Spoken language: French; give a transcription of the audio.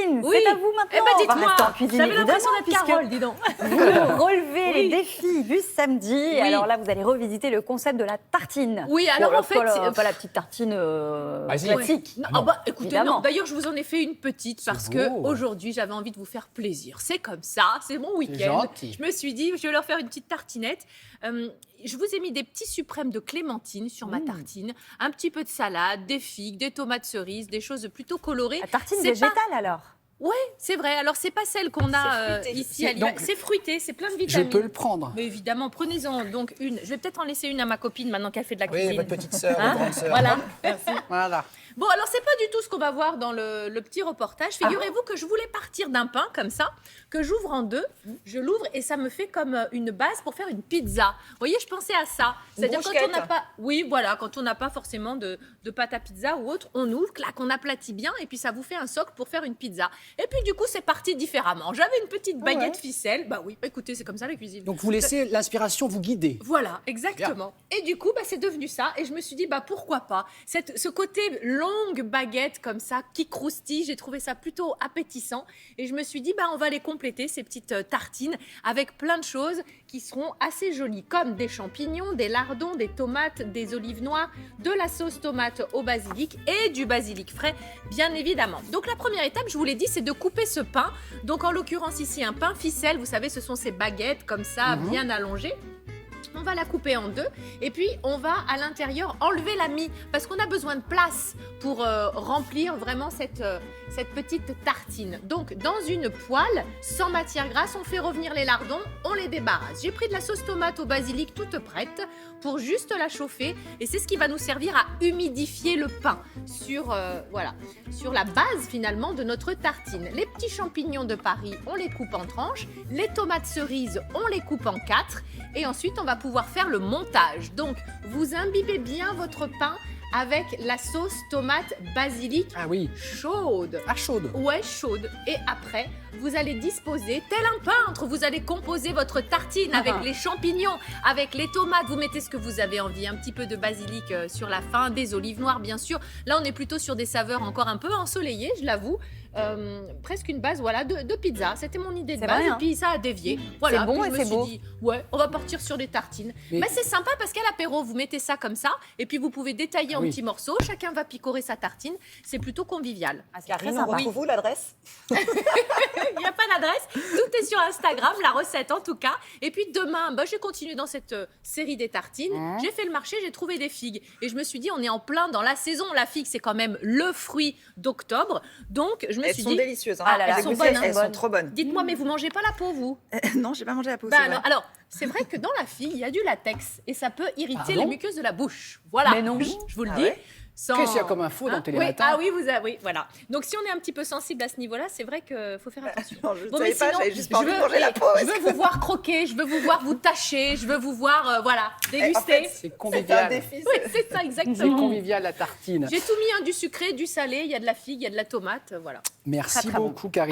Karine, Oui. c'est à vous maintenant. Eh ben, On va dites-moi, rester en cuisine, j'avais l'impression évidemment, d'être puisque Carole, dis donc. vous relevez Oui. les défis du samedi. Alors là, vous allez revisiter le concept de la tartine. Oui, alors Bon, en fait, pas la petite tartine classique. Non, ah bah, écoutez, évidemment. non. D'ailleurs, je vous en ai fait une petite parce que beau. aujourd'hui, j'avais envie de vous faire plaisir. C'est comme ça, c'est mon week-end. gentil. Je me suis dit, je vais leur faire une petite tartinette. Je vous ai mis des petits suprêmes de clémentine sur ma tartine, un petit peu de salade, des figues, des tomates cerises, des choses plutôt colorées. La tartine C'est végétale pas- alors. Ouais, c'est vrai. Alors, c'est pas celle qu'on a fruité. ici à Lille. Donc, C'est fruité, c'est plein de Je vitamines. peux le prendre. Mais évidemment, prenez-en donc une. Je vais peut-être en laisser une à ma copine maintenant qu'elle fait de la cuisine. Oui, votre petite sœur, Hein votre grande sœur. Voilà, merci. Voilà. Bon, alors c'est pas du tout ce qu'on va voir dans le petit reportage. Figurez-vous que je voulais partir d'un pain comme ça, que j'ouvre en deux, je l'ouvre et ça me fait comme une base pour faire une pizza. Vous voyez, je pensais à ça. C'est-à-dire quand on n'a pas, oui, voilà, quand on n'a pas forcément de pâte à pizza ou autre, on ouvre, clac, on aplatit bien et puis ça vous fait un socle pour faire une pizza. Et puis du coup, c'est parti différemment. J'avais une petite baguette ficelle. Bah oui, écoutez, c'est comme ça la cuisine. Donc vous laissez l'inspiration vous guider. Voilà, exactement. Et du coup, c'est devenu ça. Et je me suis dit, pourquoi pas ce côté longue baguette comme ça, qui croustille, j'ai trouvé ça plutôt appétissant. Et je me suis dit, on va les compléter, ces petites tartines, avec plein de choses qui seront assez jolies, comme des champignons, des lardons, des tomates, des olives noires, de la sauce tomate au basilic et du basilic frais, bien évidemment. Donc la première étape, je vous l'ai dit, c'est de couper ce pain. Donc en l'occurrence ici, un pain ficelle, vous savez, ce sont ces baguettes comme ça, bien allongées. On va la couper en deux et puis on va à l'intérieur enlever la mie parce qu'on a besoin de place pour remplir vraiment cette petite tartine. Donc dans une poêle sans matière grasse, on fait revenir les lardons, on les débarrasse. J'ai pris de la sauce tomate au basilic toute prête pour juste la chauffer et c'est ce qui va nous servir à humidifier le pain sur la base finalement de notre tartine. Les petits champignons de Paris, on les coupe en tranches, les tomates cerises, on les coupe en 4 et ensuite on va pouvoir faire le montage. Donc vous imbibez bien votre pain avec la sauce tomate basilic chaude. Ah, chaude. Ouais, chaude. Et après, vous allez disposer, tel un peintre, vous allez composer votre tartine avec les champignons, avec les tomates. Vous mettez ce que vous avez envie, un petit peu de basilic sur la fin, des olives noires bien sûr. Là, on est plutôt sur des saveurs encore un peu ensoleillées, je l'avoue. Presque une base de pizza. C'était mon idée de base vrai, et puis ça a dévié. Voilà, C'est bon puis et je me c'est suis beau. dit, on va partir sur des tartines. Mais c'est sympa parce qu'à l'apéro, vous mettez ça comme ça et puis vous pouvez détailler en petits morceaux. Chacun va picorer sa tartine. C'est plutôt convivial. Karine, on retrouve vous l'adresse? Il n'y a pas d'adresse. Tout est sur Instagram, la recette en tout cas. Et puis demain, je vais continuer dans cette série des tartines. J'ai fait le marché, j'ai trouvé des figues. Et je me suis dit, on est en plein dans la saison. La figue, c'est quand même le fruit d'octobre. Donc, je me suis dit... Elles sont délicieuses. Ah là là, elles sont goûtez, bonnes. Elles sont trop bonnes. Dites-moi, mais vous mangez pas la peau, vous? Non, j'ai pas mangé la peau. c'est vrai. Alors, c'est vrai que dans la figue, il y a du latex. Et ça peut irriter Pardon les muqueuses de la bouche. Voilà. Mais non. Je vous le Ah dis. ouais Sans... Qu'est-ce qu'il y a comme info dans Télématin? Oui, oui, voilà. Donc, si on est un petit peu sensible à ce niveau-là, c'est vrai qu'il faut faire attention. Non, je ne Bon, savais mais pas, sinon, j'avais juste pas envie de manger la peau. Je veux vous voir croquer, je veux vous voir vous tâcher, je veux vous voir, déguster. En fait, C'est c'est un convivial. défi. Oui, c'est ça, C'est exactement. convivial la tartine. J'ai tout mis, du sucré, du salé, il y a de la figue, il y a de la tomate, voilà. Merci Très, très bon. beaucoup, Karine.